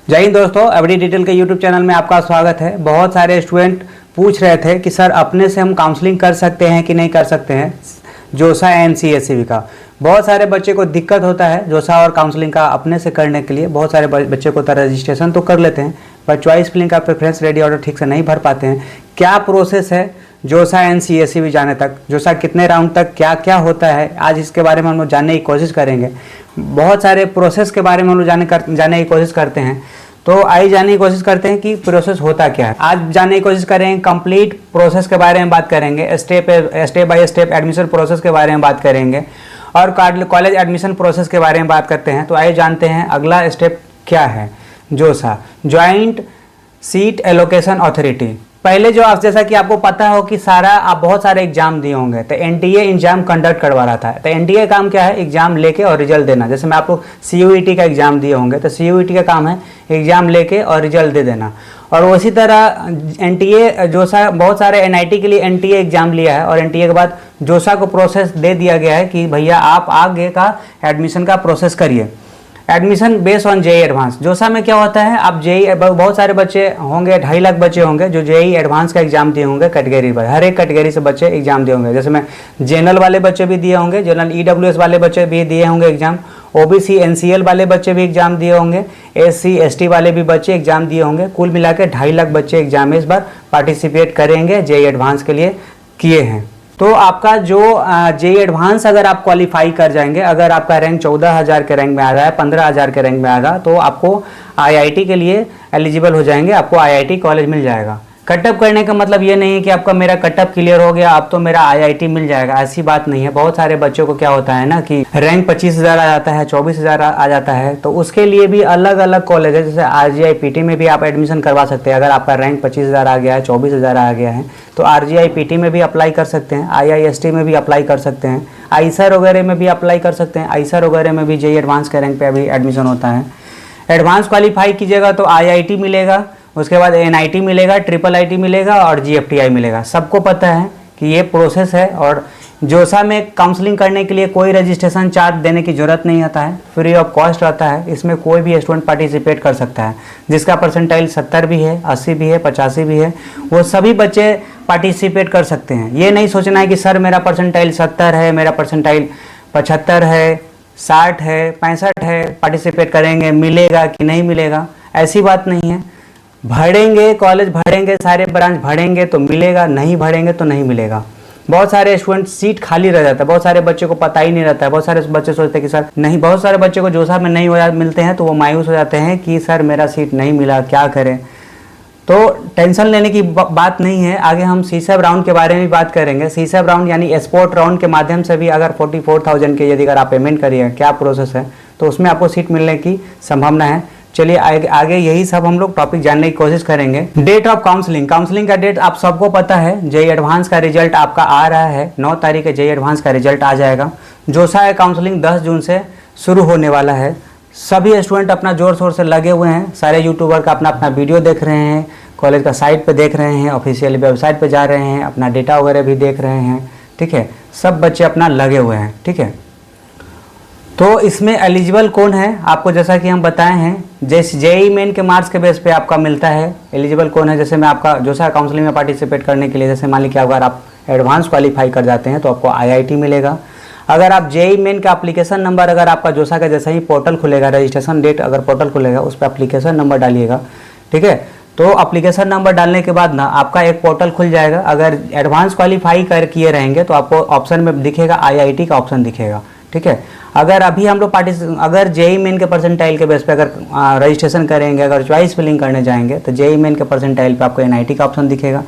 जय हिंद दोस्तों, every detail के यूट्यूब चैनल में आपका स्वागत है। बहुत सारे स्टूडेंट पूछ रहे थे कि सर अपने से हम काउंसलिंग कर सकते हैं कि नहीं कर सकते हैं जोसा एंड CSCB का। बहुत सारे बच्चे को दिक्कत होता है जोसा और काउंसलिंग का अपने से करने के लिए। बहुत सारे बच्चे को रजिस्ट्रेशन तो कर लेते हैं पर चॉइस फिलिंग का प्रेफरेंस रेडी ऑर्डर ठीक से नहीं भर पाते हैं। क्या प्रोसेस है जोसा एंड CSCB जाने तक, जोसा कितने राउंड तक क्या क्या होता है, आज इसके बारे में हम लोग जानने की कोशिश करेंगे। बहुत सारे प्रोसेस के बारे में हम लोग जानने की कोशिश करते हैं, तो आइए जानने की कोशिश करते हैं कि प्रोसेस होता क्या है। आज जानने की कोशिश करेंगे, कंप्लीट प्रोसेस के बारे में बात करेंगे, step by step admission process के बारे में बात करेंगे और कॉलेज एडमिशन प्रोसेस के बारे में बात करते हैं। तो आइए जानते हैं अगला स्टेप क्या है। जोसा, ज्वाइंट सीट एलोकेशन अथॉरिटी। पहले जो आप जैसा कि आपको पता हो कि आप बहुत सारे एग्जाम दिए होंगे, तो NTA एग्जाम कंडक्ट करवा रहा था। तो NTA काम क्या है, एग्जाम लेके और रिजल्ट देना। जैसे मैं आपको CUET का एग्जाम दिए होंगे तो CUET का काम है एग्जाम लेके और रिजल्ट दे देना। और उसी तरह NTA जोसा बहुत सारे NIT के लिए NTA एग्जाम लिया है और NTA के बाद जोसा को प्रोसेस दे दिया गया है कि भैया आप आगे का एडमिशन का प्रोसेस करिए। Admission based on JEE advance. जोसा में क्या होता है, आप JEE बहुत सारे बच्चे होंगे, 2.5 लाख बच्चे होंगे जो JEE एडवांस का एग्जाम दिए होंगे कैटेगरी पर। हर एक कैटेगरी से बच्चे एग्जाम दिए होंगे। जैसे मैं जनरल वाले बच्चे भी दिए होंगे, जनरल EWS वाले बच्चे भी दिए होंगे एग्जाम, OBC NCL वाले बच्चे भी एग्जाम दिए होंगे, SC ST वाले भी बच्चे एग्जाम दिए होंगे। कुल मिला के 2.5 लाख बच्चे एग्जाम में इस बार पार्टिसिपेट करेंगे, JEE एडवांस के लिए किए हैं। तो आपका जो JEE एडवांस अगर आप क्वालिफाई कर जाएंगे, अगर आपका रैंक 14,000 के रैंक में आ रहा है, 15,000 के रैंक में आ रहा, तो आपको IIT के लिए एलिजिबल हो जाएंगे, आपको IIT कॉलेज मिल जाएगा। कटअप करने का मतलब ये नहीं है कि आपका मेरा कटअप क्लियर हो गया अब तो मेरा IIT मिल जाएगा, ऐसी बात नहीं है। बहुत सारे बच्चों को क्या होता है ना कि रैंक 25,000 आ जाता है, 24,000 आ जाता है, तो उसके लिए भी अलग अलग कॉलेज है। जैसे RGI PT में भी आप एडमिशन करवा सकते हैं। अगर आपका रैंक 25,000 आ गया है, 24,000 आ गया है, तो RGI PT में भी अप्लाई कर सकते हैं, IIST में भी अप्लाई कर सकते हैं, ISER वगैरह में भी अप्लाई कर सकते हैं। ISER वगैरह में भी JEE एडवांस के रैंक पे अभी एडमिशन होता है। एडवांस क्वालिफाई कीजिएगा तो IIT मिलेगा, उसके बाद NIT मिलेगा, IIIT मिलेगा और GFTI मिलेगा। सबको पता है कि ये प्रोसेस है। और जोसा में काउंसलिंग करने के लिए कोई रजिस्ट्रेशन चार्ज देने की ज़रूरत नहीं आता है, फ्री ऑफ कॉस्ट रहता है। इसमें कोई भी स्टूडेंट पार्टिसिपेट कर सकता है। जिसका परसेंटाइल 70 भी है, 80 भी है, 85 भी है, वो सभी बच्चे पार्टिसिपेट कर सकते हैं। ये नहीं सोचना है कि सर मेरा परसेंटाइल 70 है, मेरा परसेंटाइल 75 है, 60 है, 65 है, पार्टिसिपेट करेंगे, मिलेगा कि नहीं मिलेगा, ऐसी बात नहीं है। भरेंगे, कॉलेज भरेंगे, सारे ब्रांच भरेंगे तो मिलेगा, नहीं भरेंगे तो नहीं मिलेगा। बहुत सारे स्टूडेंट सीट खाली रह जाता है, बहुत सारे बच्चे को पता ही नहीं रहता है। बहुत सारे बच्चे सोचते हैं कि सर नहीं, बहुत सारे बच्चे को जोसा में नहीं मिलते हैं तो वो मायूस हो जाते हैं कि सर मेरा सीट नहीं मिला, क्या करें। तो टेंशन लेने की बात नहीं है। आगे हम CSAB राउंड के बारे में भी बात करेंगे। CSAB राउंड यानी स्पोर्ट राउंड के माध्यम से भी अगर 44,000 के यदि अगर आप पेमेंट करिए, क्या प्रोसेस है, तो उसमें आपको सीट मिलने की संभावना है। चलिए आगे यही सब हम लोग टॉपिक जानने की कोशिश करेंगे। Date of counselling. काउंसलिंग का डेट आप सबको पता है। JEE एडवांस का रिजल्ट आपका आ रहा है, 9 तारीख के JEE एडवांस का रिजल्ट आ जाएगा। जोसा काउंसलिंग 10 जून से शुरू होने वाला है। सभी स्टूडेंट अपना जोर शोर से लगे हुए हैं। सारे यूट्यूबर का अपना अपना वीडियो देख रहे हैं, कॉलेज का साइट पे देख रहे हैं, ऑफिशियल वेबसाइट पे जा रहे हैं, अपना डेटा वगैरह भी देख रहे हैं। ठीक है, सब बच्चे अपना लगे हुए हैं। ठीक है, तो इसमें एलिजिबल कौन है आपको, जैसा कि हम बताए हैं, जैसे JEE मेन के मार्क्स के बेस पे आपका मिलता है। एलिजिबल कौन है, जैसे मैं आपका जोसा काउंसलिंग में पार्टिसिपेट करने के लिए, जैसे मान लीजिए अगर आप एडवांस क्वालिफाई कर जाते हैं तो आपको IIT मिलेगा। अगर आप JEE मेन का एप्लीकेशन नंबर, अगर आपका जोसा का जैसा ही पोर्टल खुलेगा, रजिस्ट्रेशन डेट अगर पोर्टल खुलेगा उस पर एप्लीकेशन नंबर डालिएगा। ठीक है, तो एप्लीकेशन नंबर डालने के बाद ना आपका एक पोर्टल खुल जाएगा। अगर एडवांस क्वालिफाई किए रहेंगे तो आपको ऑप्शन में दिखेगा IIT का ऑप्शन दिखेगा। ठीक है, अगर अभी हम लोग अगर JEE मेन के परसेंटाइल के बेस पे अगर रजिस्ट्रेशन करेंगे, अगर चॉइस फिलिंग करने जाएंगे तो JEE मेन के परसेंटाइल पे आपको NIT का ऑप्शन दिखेगा,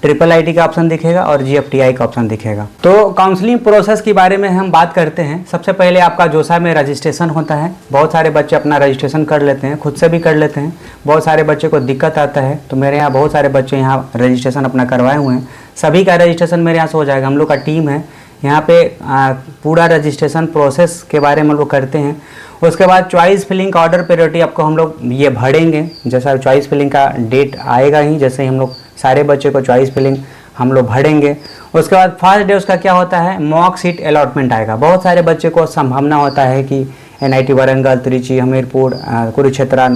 IIIT का ऑप्शन दिखेगा और GFTI का ऑप्शन दिखेगा। तो काउंसलिंग प्रोसेस के बारे में हम बात करते हैं। सबसे पहले आपका जोसा में रजिस्ट्रेशन होता है। बहुत सारे बच्चे अपना रजिस्ट्रेशन कर लेते हैं, खुद से भी कर लेते हैं। बहुत सारे बच्चे को दिक्कत आता है, तो मेरे यहाँ बहुत सारे बच्चे यहाँ रजिस्ट्रेशन अपना करवाए हुए हैं। सभी का रजिस्ट्रेशन मेरे यहाँ से हो जाएगा। हम लोग का टीम है यहाँ पे, पूरा रजिस्ट्रेशन प्रोसेस के बारे में हम लोग करते हैं। उसके बाद चॉइस फिलिंग का ऑर्डर प्रायोरिटी आपको हम लोग ये भरेंगे। जैसा चॉइस फिलिंग का डेट आएगा ही, जैसे ही हम लोग सारे बच्चे को चॉइस फिलिंग हम लोग भरेंगे। उसके बाद फर्स्ट डे उसका क्या होता है, मॉक सीट अलॉटमेंट आएगा। बहुत सारे बच्चे को संभावना होता है कि NIT वारंगल, त्रिची, हमीरपुर, कुरुक्षेत्र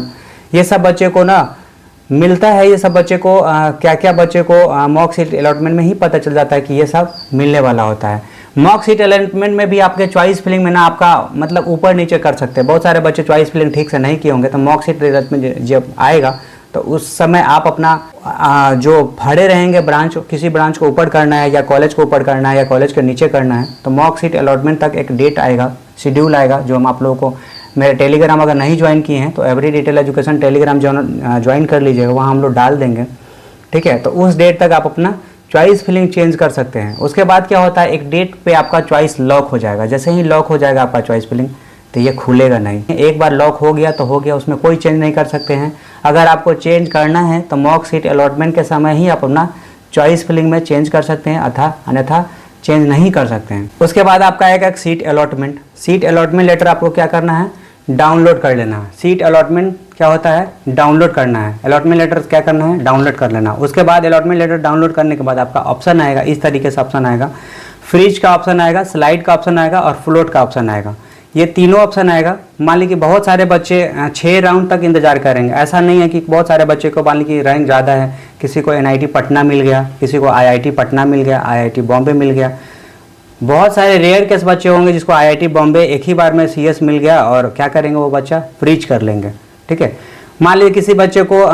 ये सब बच्चे को ना मिलता है, ये सब बच्चे को क्या क्या बच्चे को मॉक सीट अलॉटमेंट में ही पता चल जाता है कि ये सब मिलने वाला होता है। मॉक सीट अलॉटमेंट में भी आपके चॉइस फिलिंग में ना आपका मतलब ऊपर नीचे कर सकते हैं। बहुत सारे बच्चे चॉइस फिलिंग ठीक से नहीं किए होंगे, तो मॉक सीट अलॉटमेंट जब आएगा तो उस समय आप अपना जो भरे रहेंगे ब्रांच, किसी ब्रांच को ऊपर करना है या कॉलेज को ऊपर करना है या कॉलेज के नीचे करना है, तो मॉक सीट अलॉटमेंट तक एक डेट आएगा, शेड्यूल आएगा, जो हम आप लोगों को मेरे टेलीग्राम अगर नहीं ज्वाइन किए हैं तो every detail education Telegram join कर लीजिएगा, वहाँ हम लोग डाल देंगे। ठीक है, तो उस डेट तक आप अपना चॉइस फिलिंग चेंज कर सकते हैं। उसके बाद क्या होता है, एक डेट पे आपका चॉइस लॉक हो जाएगा। जैसे ही लॉक हो जाएगा आपका चॉइस फिलिंग, तो ये खुलेगा नहीं। एक बार लॉक हो गया तो हो गया, उसमें कोई चेंज नहीं कर सकते हैं। अगर आपको चेंज करना है तो मॉक सीट अलॉटमेंट के समय ही आप अपना चॉइस फिलिंग में चेंज कर सकते हैं, अन्यथा चेंज नहीं कर सकते हैं। उसके बाद आपका आएगा एक सीट अलॉटमेंट लेटर आपको क्या करना है, डाउनलोड कर लेना है। सीट अलॉटमेंट क्या होता है, डाउनलोड करना है। अलॉटमेंट लेटर क्या करना है, डाउनलोड कर लेना। उसके बाद अलॉटमेंट लेटर डाउनलोड करने के बाद आपका ऑप्शन आएगा, इस तरीके से ऑप्शन आएगा, फ्रीज का ऑप्शन आएगा, स्लाइड का ऑप्शन आएगा और फ्लोट का ऑप्शन आएगा। ये तीनों ऑप्शन आएगा। मान ली कि बहुत सारे बच्चे 6 राउंड तक इंतजार करेंगे। ऐसा नहीं है कि बहुत सारे बच्चे को मान ली कि रैंक ज़्यादा है, किसी को NIT पटना मिल गया, किसी को IIT पटना मिल गया, IIT बॉम्बे मिल गया। बहुत सारे रेयर केस बच्चे होंगे जिसको IIT बॉम्बे एक ही बार में CS मिल गया, और क्या करेंगे वो बच्चा फ्रीज कर लेंगे। ठीक है, मान लीजिए किसी बच्चे को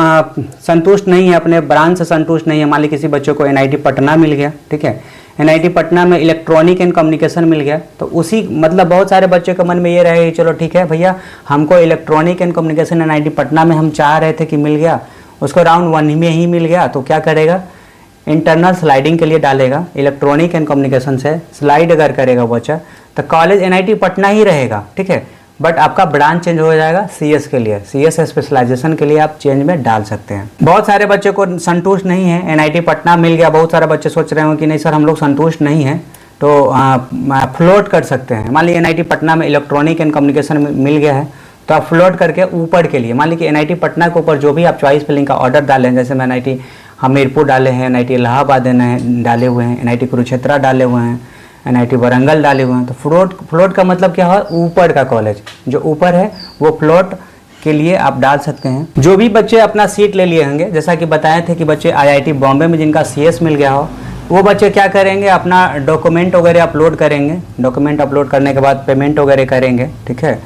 संतुष्ट नहीं है, अपने ब्रांच से संतुष्ट नहीं है। मान लीजिए किसी बच्चे को NIT पटना मिल गया, ठीक है, NIT पटना में इलेक्ट्रॉनिक एंड कम्युनिकेशन मिल गया, तो उसी मतलब बहुत सारे बच्चे के मन में ये रहे चलो ठीक है भैया, हमको electronic and communication NIT Patna में हम चाह रहे थे कि मिल गया, उसको राउंड 1 में ही मिल गया, तो क्या करेगा, इंटरनल स्लाइडिंग के लिए डालेगा। इलेक्ट्रॉनिक एंड कम्युनिकेशन से स्लाइड अगर करेगा बच्चा तो कॉलेज NIT पटना ही रहेगा। ठीक है, बट आपका ब्रांच चेंज हो जाएगा CS के लिए, CS स्पेशलाइजेशन के लिए आप चेंज में डाल सकते हैं। बहुत सारे बच्चे को संतुष्ट नहीं है, NIT पटना मिल गया, बहुत सारे बच्चे सोच रहे हो कि नहीं सर हम लोग संतुष्ट नहीं हैं, तो फ्लोट कर सकते हैं। मान लीजिए NIT पटना में इलेक्ट्रॉनिक एंड कम्युनिकेशन मिल गया है, तो आप फ्लोट करके ऊपर के लिए, मान लीजिए NIT पटना के ऊपर जो भी आप चॉइस फिलिंग का ऑर्डर डालें, जैसे मैं NIT हमीरपुर डाले हैं, NIT इलाहाबाद डाले हुए हैं, NIT कुरुक्षेत्रा डाले हुए हैं, NIT वारंगल डाले हुए हैं, तो फ्लोट का मतलब क्या है, ऊपर का कॉलेज जो ऊपर है वो फ्लोट के लिए आप डाल सकते हैं। जो भी बच्चे अपना सीट ले लिए होंगे, जैसा कि बताए थे कि बच्चे IIT बॉम्बे में जिनका CS मिल गया हो, वो बच्चे क्या करेंगे, अपना डॉक्यूमेंट वगैरह अपलोड करेंगे। डॉक्यूमेंट अपलोड करने के बाद पेमेंट वगैरह करेंगे। ठीक है,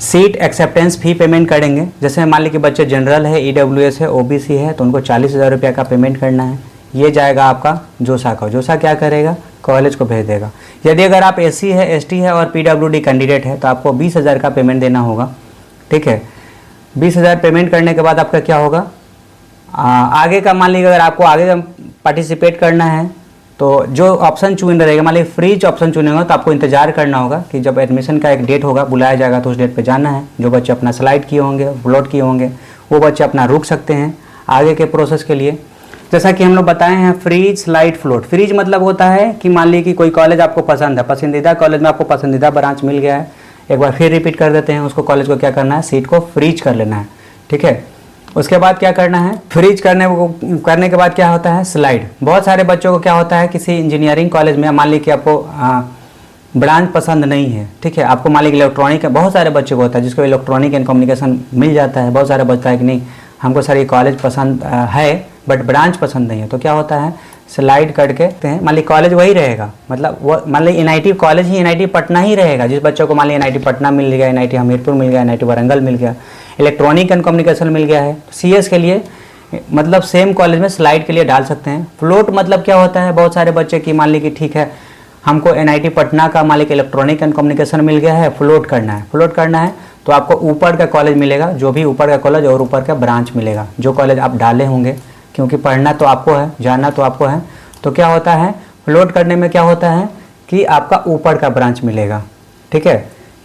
सीट एक्सेप्टेंस फी पेमेंट करेंगे। जैसे मान लीजिए कि बच्चे जनरल है, EWS है, OBC है, तो उनको 40,000 रुपये का पेमेंट करना है। ये जाएगा आपका जोसा का, जोसा क्या करेगा, कॉलेज को भेज देगा। यदि अगर आप SC है, ST है और PWD कैंडिडेट है तो आपको 20,000 का पेमेंट देना होगा। ठीक है, 20,000 पेमेंट करने के बाद आपका क्या होगा, आगे का मान लीजिए अगर आपको आगे पार्टिसिपेट करना है तो जो ऑप्शन चुन रहेगा, मान लीजिए फ्रीज ऑप्शन चुनेगा तो आपको इंतजार करना होगा कि जब एडमिशन का एक डेट होगा, बुलाया जाएगा, तो उस डेट पे जाना है। जो बच्चे अपना स्लाइड किए होंगे, फ्लोट किए होंगे, वो बच्चे अपना रुक सकते हैं आगे के प्रोसेस के लिए। जैसा कि हम लोग बताए हैं, फ्रीज, स्लाइड, फ्लोट। फ्रीज मतलब होता है कि मान लीजिए कि कोई कॉलेज आपको पसंद है, पसंदीदा कॉलेज में आपको पसंदीदा ब्रांच मिल गया है, एक बार फिर रिपीट कर देते हैं, उसको कॉलेज को क्या करना है, सीट को फ्रीज कर लेना है। ठीक है, उसके बाद क्या करना है, फ्रीज करने के बाद क्या होता है, स्लाइड। बहुत सारे बच्चों को क्या होता है, किसी इंजीनियरिंग कॉलेज में मान लीजिए कि आपको ब्रांच पसंद नहीं है, ठीक है, आपको मान लीजिए इलेक्ट्रॉनिक है, बहुत सारे बच्चों को होता है जिसको इलेक्ट्रॉनिक एंड कम्युनिकेशन मिल जाता है। बहुत सारे बच्चा है कि नहीं हमको सर ये कॉलेज पसंद है बट ब्रांच पसंद नहीं है, तो क्या होता है, स्लाइड करके मान लीजिए कॉलेज वही रहेगा, मतलब वो मान लीजिए NIT कॉलेज ही NIT पटना ही रहेगा। जिस बच्चों को मान लीजिए NIT पटना मिल गया, NIT हमीरपुर मिल गया, NIT वारंगल मिल गया, इलेक्ट्रॉनिक एंड कम्युनिकेशन मिल गया है, CS के लिए मतलब सेम कॉलेज में स्लाइड के लिए डाल सकते हैं। फ्लोट मतलब क्या होता है, बहुत सारे बच्चे की मान लीजिए कि ठीक है हमको NIT पटना का मान लीजिए इलेक्ट्रॉनिक एंड कम्युनिकेशन मिल गया है, फ्लोट करना है। फ्लोट करना है तो आपको ऊपर का कॉलेज मिलेगा, जो भी ऊपर का कॉलेज और ऊपर का ब्रांच मिलेगा, जो कॉलेज आप डाले होंगे, क्योंकि पढ़ना तो आपको है, जाना तो आपको है। तो क्या होता है, फ्लोट करने में क्या होता है कि आपका ऊपर का ब्रांच मिलेगा। ठीक है,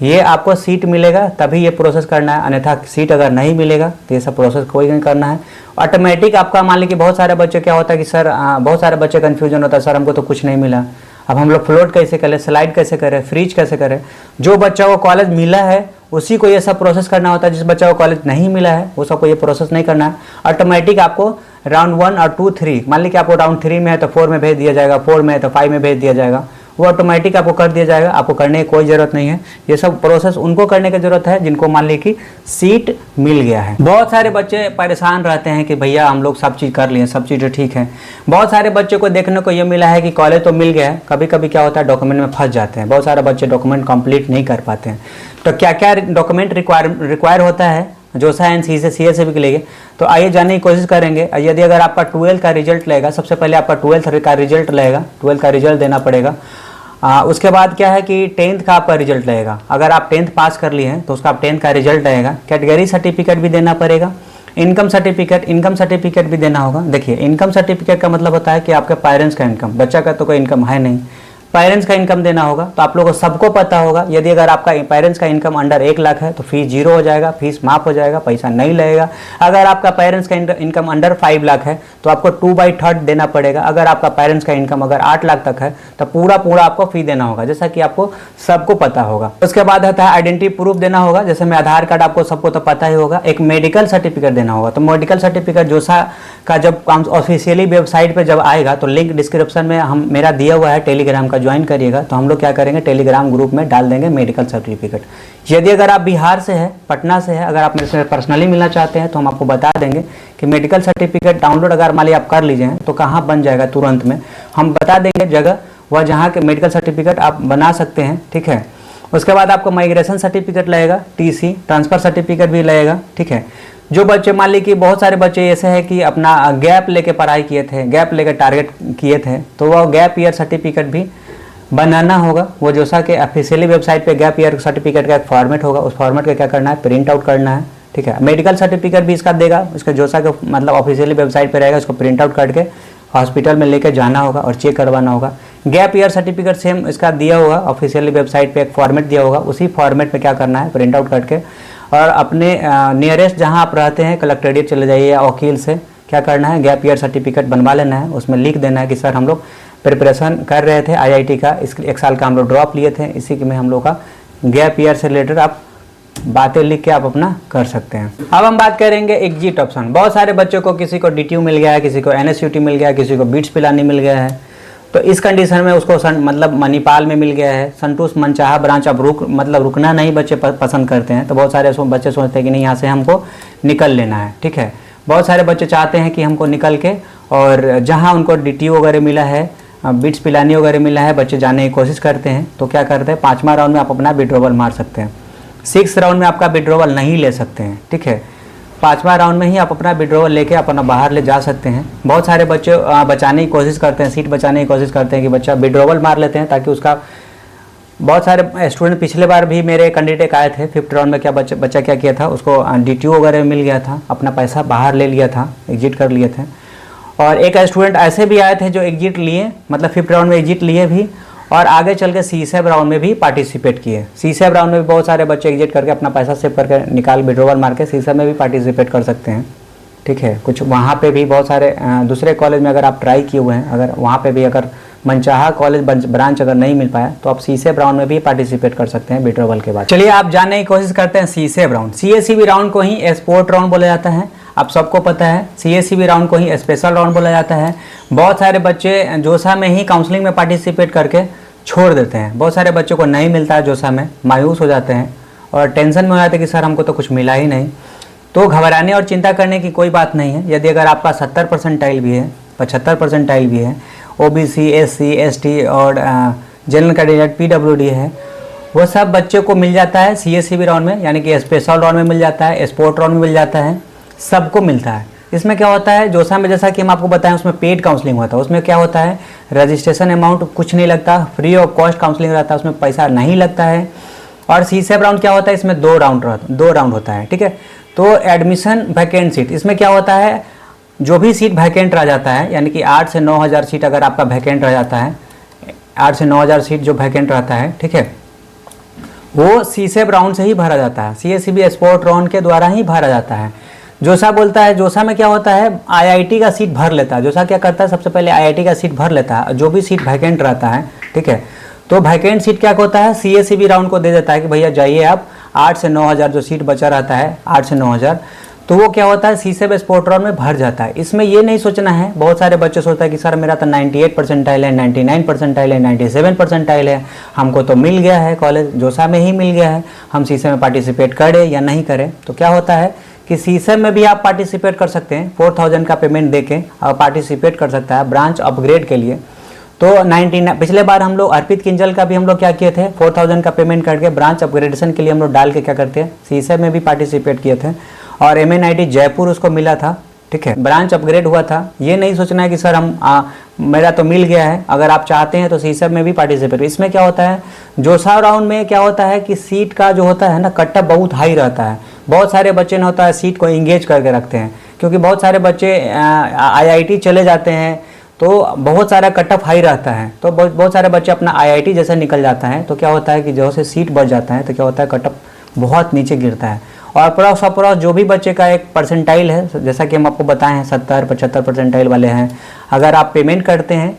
ये आपको सीट मिलेगा तभी ये प्रोसेस करना है, अन्यथा सीट अगर नहीं मिलेगा तो ये सब प्रोसेस कोई नहीं करना है। ऑटोमेटिक आपका मान लीजिए कि बहुत सारे बच्चे क्या होता है कि सर बहुत सारे बच्चे कन्फ्यूजन होता है, सर हमको तो कुछ नहीं मिला, अब हम लोग फ्लोट कैसे करें, स्लाइड कैसे करें, फ्रीज कैसे करें। जो बच्चा को कॉलेज मिला है उसी को ये सब प्रोसेस करना होता है, जिस बच्चा को कॉलेज नहीं मिला है वो सबको ये प्रोसेस नहीं करना है। ऑटोमेटिक आपको राउंड 1 और 2, 3 मान लीजिए कि आपको राउंड 3 में है तो 4 में भेज दिया जाएगा, 4 में है तो 5 में भेज दिया जाएगा। वो ऑटोमेटिक आपको कर दिया जाएगा, आपको करने की कोई ज़रूरत नहीं है। ये सब प्रोसेस उनको करने की ज़रूरत है जिनको मान ली कि सीट मिल गया है। बहुत सारे बच्चे परेशान रहते हैं कि भैया हम लोग सब चीज़ कर लिए, सब चीज़ें ठीक है। बहुत सारे बच्चों को देखने को ये मिला है कि कॉलेज तो मिल गया है, कभी कभी क्या होता है डॉक्यूमेंट में फंस जाते हैं। बहुत सारे बच्चे डॉक्यूमेंट कंप्लीट नहीं कर पाते हैं। तो क्या क्या डॉक्यूमेंट रिक्वायर होता है जोसा एनसी से CSAB के लिए, तो आइए जानने की कोशिश करेंगे। यदि अगर आपका 12th का रिजल्ट लगेगा, सबसे पहले आपका 12th का रिजल्ट लगेगा, 12th का रिजल्ट देना पड़ेगा। उसके बाद क्या है कि 10th का आपका रिजल्ट लगेगा। अगर आप 10th पास कर लिए हैं तो उसका 10th का रिजल्ट लगेगा। कैटेगरी सर्टिफिकेट भी देना पड़ेगा, इनकम सर्टिफिकेट भी देना होगा। देखिए इनकम सर्टिफिकेट का मतलब होता है कि आपके पेरेंट्स का इनकम, बच्चा का तो कोई इनकम है नहीं, पेरेंट्स का इनकम देना होगा। तो आप लोगों को सबको पता होगा, यदि अगर आपका पेरेंट्स का इनकम अंडर 1 लाख है तो फीस 0 हो जाएगा, फीस माफ हो जाएगा, पैसा नहीं लगेगा। अगर आपका पेरेंट्स का इनकम अंडर 5 लाख है तो आपको 2/3 देना पड़ेगा। अगर आपका पेरेंट्स का इनकम अगर 8 लाख तक है तो पूरा आपको फी देना होगा, जैसा कि आपको सबको पता होगा। उसके बाद आता है आइडेंटिटी प्रूफ देना होगा, जैसे में आधार कार्ड, आपको सबको तो पता ही होगा। एक मेडिकल सर्टिफिकेट देना होगा। तो मेडिकल सर्टिफिकेट जोसा का जब ऑफिशियली वेबसाइट पर जब आएगा तो लिंक डिस्क्रिप्शन में हम मेरा दिया हुआ है, टेलीग्राम का ज्वाइन करिएगा। तो हम लोग क्या करेंगे, टेलीग्राम ग्रुप में डाल देंगे मेडिकल सर्टिफिकेट। यदि अगर आप बिहार से है, पटना से है, अगर आप मेरे से पर्सनली मिलना चाहते हैं तो हम आपको बता देंगे कि मेडिकल सर्टिफिकेट डाउनलोड अगर मान लीजिए आप कर लीजिए तो कहाँ बन जाएगा तुरंत में, हम बता देंगे जगह वह जहाँ के मेडिकल सर्टिफिकेट आप बना सकते हैं, ठीक है। उसके बाद आपको माइग्रेशन सर्टिफिकेट लगेगा, TC ट्रांसफर सर्टिफिकेट भी लगेगा, ठीक है। जो बच्चे मान ली कि बहुत सारे बच्चे ऐसे हैं कि अपना गैप लेके पढ़ाई किए थे, गैप लेके टारगेट किए थे, तो वह गैप ईयर सर्टिफिकेट भी बनाना होगा। वो जोसा के ऑफिशियली वेबसाइट पे गैप ईयर सर्टिफिकेट का एक फॉर्मेट होगा, उस फॉर्मेट का क्या करना है, प्रिंट आउट करना है, ठीक है। मेडिकल सर्टिफिकेट भी इसका देगा, इसका जोसा का मतलब ऑफिशियली वेबसाइट पे रहेगा, इसको प्रिंट आउट करके हॉस्पिटल में लेके जाना होगा और चेक करवाना होगा। गैप ईयर सर्टिफिकेट सेम इसका दिया होगा, ऑफिशियली वेबसाइट पे एक फॉर्मेट दिया होगा, उसी फॉर्मेट में क्या करना है, प्रिंट आउट करके और अपने नियरेस्ट जहाँ आप रहते हैं कलेक्ट्रेट चले जाइए या वकील से क्या करना है, गैप ईयर सर्टिफिकेट बनवा लेना है। उसमें लिख देना है कि सर हम लोग प्रिपरेशन कर रहे थे IIT का, इस 1 साल का हम लोग ड्रॉप लिए थे, इसी में हम लोग का गैप ईयर से रिलेटेड आप बातें लिख के आप अपना कर सकते हैं। अब हम बात करेंगे एग्जिट ऑप्शन। बहुत सारे बच्चों को, किसी को DTU मिल गया है, किसी को NSUT मिल गया है, किसी को बीट्स पिलानी मिल गया है। तो इस कंडीशन में उसको मतलब मणिपाल में मिल गया है, संतोष मनचाहा ब्रांच। अब रुकना नहीं बच्चे पसंद करते हैं, तो बहुत सारे बच्चे सोचते हैं कि नहीं यहाँ से हमको निकल लेना है, ठीक है। बहुत सारे बच्चे चाहते हैं कि हमको निकल के और जहाँ उनको DTU वगैरह मिला है, बीट्स पिलानी वगैरह मिला है, बच्चे जाने की कोशिश करते हैं। तो क्या करते हैं, 5वां राउंड में आप अपना विड्रॉवल मार सकते हैं, 6th राउंड में आपका विड्रॉवल नहीं ले सकते हैं, ठीक है। 5वां राउंड में ही आप अपना विड्रॉवल लेके अपना बाहर ले जा सकते हैं। बहुत सारे बच्चे बचाने की कोशिश करते हैं, सीट बचाने की कोशिश करते हैं कि बच्चा विड्रॉवल मार लेते हैं ताकि उसका, बहुत सारे स्टूडेंट पिछले बार भी मेरे कैंडिडेट आए थे 5th राउंड में, क्या बच्चा क्या किया था, उसको DTU वगैरह मिल गया था, अपना पैसा बाहर ले लिया था, एग्जिट कर लिए थे। और एक स्टूडेंट ऐसे भी आए थे जो एग्जिट लिए, मतलब 5th राउंड में एग्जिट लिए भी और आगे चल के CSAB राउंड में भी पार्टिसिपेट किए। CSAB राउंड में भी बहुत सारे बच्चे एग्जिट करके अपना पैसा सेव करके निकाल विड्रॉवल मार के CSAB में भी पार्टिसिपेट कर सकते हैं, ठीक है। कुछ वहाँ पे भी बहुत सारे दूसरे कॉलेज में अगर आप ट्राई किए हुए हैं, अगर वहाँ पे भी अगर मनचाहा कॉलेज ब्रांच अगर नहीं मिल पाया तो आप CSAB राउंड में भी पार्टिसिपेट कर सकते हैं विड्रॉवल के बाद। चलिए आप जानने की कोशिश करते हैं CSAB राउंड। CSCB राउंड को ही स्पोर्ट राउंड बोला जाता है, आप सबको पता है। CSCB राउंड को ही स्पेशल राउंड बोला जाता है। बहुत सारे बच्चे जोसा में ही काउंसलिंग में पार्टिसिपेट करके छोड़ देते हैं। बहुत सारे बच्चों को नहीं मिलता है जोसा में, मायूस हो जाते हैं और टेंशन में हो जाते हैं कि सर हमको तो कुछ मिला ही नहीं। तो घबराने और चिंता करने की कोई बात नहीं है। यदि अगर आपका 70 परसेंटाइल भी है, 75 परसेंटाइल भी है, OBC, SC, ST और जनरल कैंडिडेट PWD है, वो सब बच्चों को मिल जाता है CSCB राउंड में, यानी कि स्पेशल राउंड में मिल जाता है, स्पोर्ट राउंड में मिल जाता है, सबको मिलता है। इसमें क्या होता है, जोसा में जैसा कि हम आपको बताएं उसमें पेड काउंसलिंग होता है। उसमें क्या होता है, रजिस्ट्रेशन अमाउंट कुछ नहीं लगता, फ्री ऑफ कॉस्ट काउंसलिंग रहता है, उसमें पैसा नहीं लगता है। और CSAB राउंड क्या होता है, इसमें 2 राउंड होता है, ठीक है। तो एडमिशन वैकेंट सीट, इसमें क्या होता है, जो भी सीट वैकेंट रह जाता है, यानी कि 8 से 9 हज़ार सीट अगर आपका वैकेंट रह जाता है, 8 से 9 हज़ार सीट जो वैकेंट रहता है, ठीक है, वो CSAB राउंड से ही भरा जाता है, CSCB स्पोर्ट राउंड के द्वारा ही भरा जाता है। जोसा बोलता है, जोसा में क्या होता है, IIT का सीट भर लेता है। जोसा क्या करता है, सबसे पहले IIT का सीट भर लेता है, जो भी सीट वैकेंट रहता है, ठीक है। तो वैकेंट सीट क्या होता है, CSCB राउंड को दे देता है कि भैया जाइए आप, 8 से 9 हज़ार जो सीट बचा रहता है, 8 से 9 हज़ार, तो वो क्या होता है सीसेब स्पोर्ट्रॉन में भर जाता है। इसमें ये नहीं सोचना है, बहुत सारे बच्चे सोचते हैं कि सर मेरा तो 98 परसेंटाइल है, 99 परसेंटाइल है, 97 परसेंटाइल है, हमको तो मिल गया है, कॉलेज जोसा में ही मिल गया है, हम सीसेब में पार्टिसिपेट करें या नहीं करें। तो क्या होता है कि सीसेब में भी आप पार्टिसिपेट कर सकते हैं, 4000 का पेमेंट देके आप पार्टिसिपेट कर सकता है ब्रांच अपग्रेड के लिए। तो 99 पिछले बार हम लोग अर्पित किंजल का भी हम लोग क्या किए थे, 4000 का पेमेंट करके ब्रांच अपग्रेडेशन के लिए हम लोग डाल के क्या करते हैं सीसेब में भी पार्टिसिपेट किए थे और MNIT जयपुर उसको मिला था, ठीक है, ब्रांच अपग्रेड हुआ था। ये नहीं सोचना है कि सर मेरा तो मिल गया है, अगर आप चाहते हैं तो सीसेब में भी पार्टिसिपेट। इसमें क्या होता है जोसा राउंड में क्या होता है कि सीट का जो होता है ना कट ऑफ बहुत हाई रहता है। बहुत सारे बच्चे ने होता है सीट को इंगेज करके रखते हैं, क्योंकि बहुत सारे बच्चे IIT चले जाते हैं तो बहुत सारा कट ऑफ हाई रहता है, तो बहुत सारे बच्चे अपना IIT जैसे निकल जाता है तो क्या होता है कि जो से सीट बढ़ जाता है तो क्या होता है कट ऑफ बहुत नीचे गिरता है। और अप्रॉक्स जो भी बच्चे का एक परसेंटाइल है, जैसा कि हम आपको बताए हैं 70-75 परसेंटाइल वाले हैं, अगर आप पेमेंट करते हैं,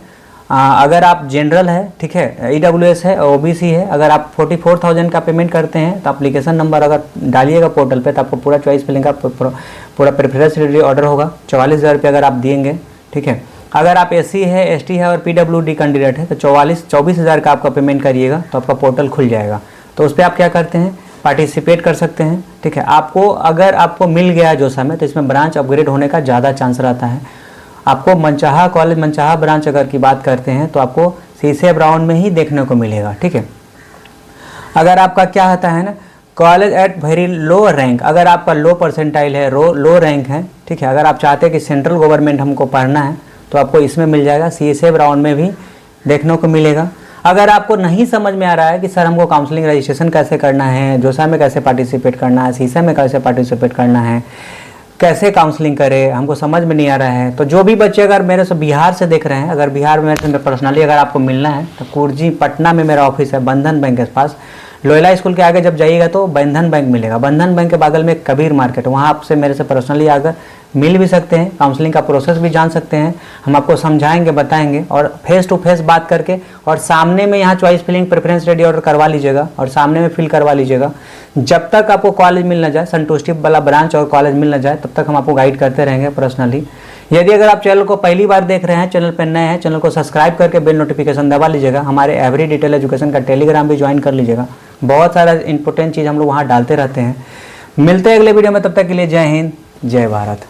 अगर आप जनरल है, ठीक है, EWS है, OBC है, अगर आप 44,000 का पेमेंट करते हैं तो एप्लीकेशन नंबर अगर डालिएगा पोर्टल पे तो आपको पूरा चॉइस मिलेगा, पूरा प्रेफरेंस ऑर्डर होगा, 44,000 रुपये अगर आप देंगे, ठीक है। अगर आप SC है, ST है और PWD कैंडिडेट है तो 24,000 का आपका पेमेंट करिएगा तो आपका पोर्टल खुल जाएगा। तो उस पर आप क्या करते हैं पार्टिसिपेट कर सकते हैं, ठीक है। आपको अगर आपको मिल गया है जोसा में तो इसमें ब्रांच अपग्रेड होने का ज़्यादा चांस रहता है। आपको मनचाहा कॉलेज मनचाहा ब्रांच अगर की बात करते हैं तो आपको सीसेब राउंड में ही देखने को मिलेगा, ठीक है। अगर आपका क्या होता है ना college at very low rank, अगर आपका लो परसेंटाइल है, लो रैंक है, ठीक है, अगर आप चाहते हैं कि सेंट्रल गवर्नमेंट हमको पढ़ना है तो आपको इसमें मिल जाएगा, सीसेब राउंड में भी देखने को मिलेगा। अगर आपको नहीं समझ में आ रहा है कि सर हमको काउंसलिंग रजिस्ट्रेशन कैसे करना है, जोसा में कैसे पार्टिसिपेट करना है, सीसेब में कैसे पार्टिसिपेट करना है, कैसे काउंसलिंग करें, हमको समझ में नहीं आ रहा है, तो जो भी बच्चे अगर मेरे से बिहार से देख रहे हैं, अगर बिहार में मेरे पर्सनली अगर आपको मिलना है तो कुर्जी पटना में मेरा ऑफिस है, बंधन बैंक के पास, लोयला स्कूल के आगे जब जाइएगा तो बंधन बैंक मिलेगा, बंधन बैंक के बगल में कबीर मार्केट, वहाँ आपसे मेरे से पर्सनली आकर मिल भी सकते हैं, काउंसलिंग का प्रोसेस भी जान सकते हैं, हम आपको समझाएंगे, बताएंगे और फेस टू फेस बात करके और सामने में यहाँ choice filling preference ready order करवा लीजिएगा और सामने में फिल करवा लीजिएगा। जब तक आपको कॉलेज मिल ना जाए, संतुष्टि वाला ब्रांच और कॉलेज मिल ना जाए, तब तक हम आपको गाइड करते रहेंगे पर्सनली। यदि अगर आप चैनल को पहली बार देख रहे हैं, चैनल पर नए हैं, चैनल को सब्सक्राइब करके बेल नोटिफिकेशन दबा लीजिएगा। हमारे एवरी डिटेल एजुकेशन का टेलीग्राम भी ज्वाइन कर लीजिएगा, बहुत सारा इंपॉर्टेंट चीज़ हम लोग वहाँ डालते रहते हैं। मिलते हैं अगले वीडियो में, तब तक के लिए जय हिंद, जय भारत।